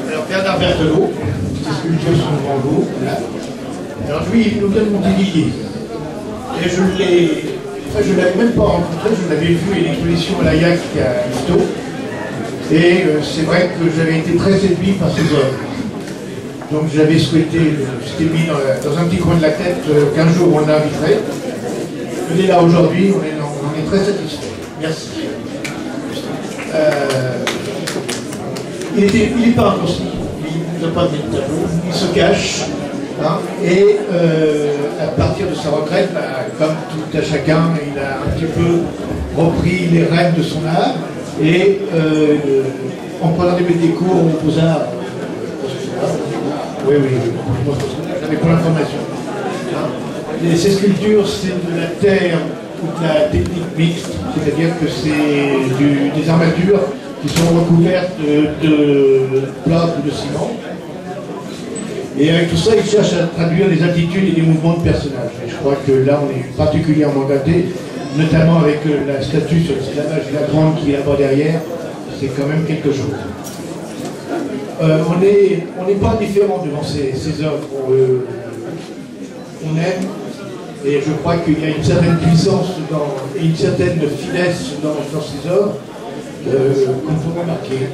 Alors Bernard Berthelot, ces sculptures sont devant vous. Voilà. Alors lui, il nous vient de Montévilliers. Et je ne l'avais même pas rencontré, je l'avais vu à l'exposition à l'AIAC à Isto. Et c'est vrai que j'avais été très séduit par ses œuvres. Donc j'avais souhaité, c'était mis dans un petit coin de la tête qu'un jour on l'inviterait. Il est là aujourd'hui, on est très satisfait. Merci. Il est peintre aussi, il n'a pas mis de tableau, il se cache. Hein, et à partir de sa retraite, comme tout à chacun, il a un petit peu repris les rênes de son art. Et en prenant des cours aux Beaux-Arts, oui, j'avais pour l'information. Hein. Ces sculptures, c'est de la terre ou de la technique mixte, c'est-à-dire que c'est des armatures qui sont recouvertes de plâtre ou de ciment. Et avec tout ça, il cherche à traduire les attitudes et les mouvements de personnages. Et je crois que là, on est particulièrement gâté, notamment avec la statue sur l'esclavage de la Grande qui est là-bas derrière. C'est quand même quelque chose. On n'est pas indifférent devant ces œuvres. On aime, et je crois qu'il y a une certaine puissance et une certaine finesse dans ces œuvres qu'on peut remarquer.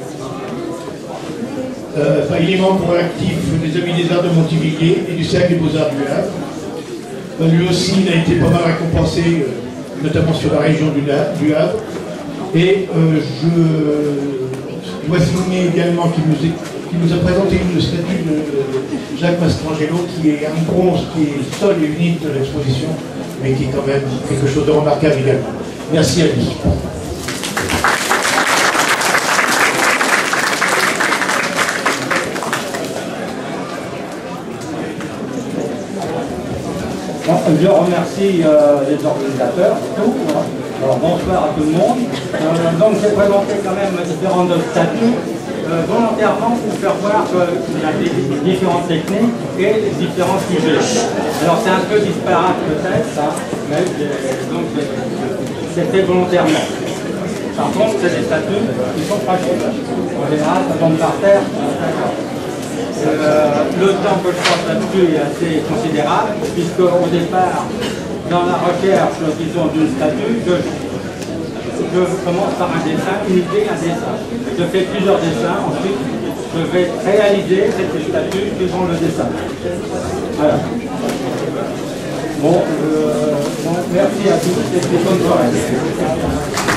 Il est membre actif des Amis des Arts de Montévilliers et du Cercle des Beaux-Arts du Havre. Lui aussi, il a été pas mal récompensé, notamment sur la région du Havre. Et je dois souligner également qu'il nous a présenté une statue de Jacques Mastrangelo, qui est un bronze qui est seul et unique de l'exposition, mais qui est quand même quelque chose de remarquable également. Merci à lui. Je remercie les organisateurs, tout. Alors, bonsoir à tout le monde. Donc j'ai présenté quand même différentes statues, volontairement pour faire voir qu'il y a des différentes techniques et différents sujets. Alors c'est un peu disparate peut-être, hein, mais donc c'est fait volontairement. Par contre, c'est des statues qui sont fragiles. En général, ça tombe par terre. Le temps que je passe là-dessus est assez considérable, puisque au départ, dans la recherche, disons, d'une statue, je commence par un dessin, une idée, un dessin. Je fais plusieurs dessins, ensuite je vais réaliser cette statue suivant le dessin. Voilà. Bon, merci à tous et bonne soirée.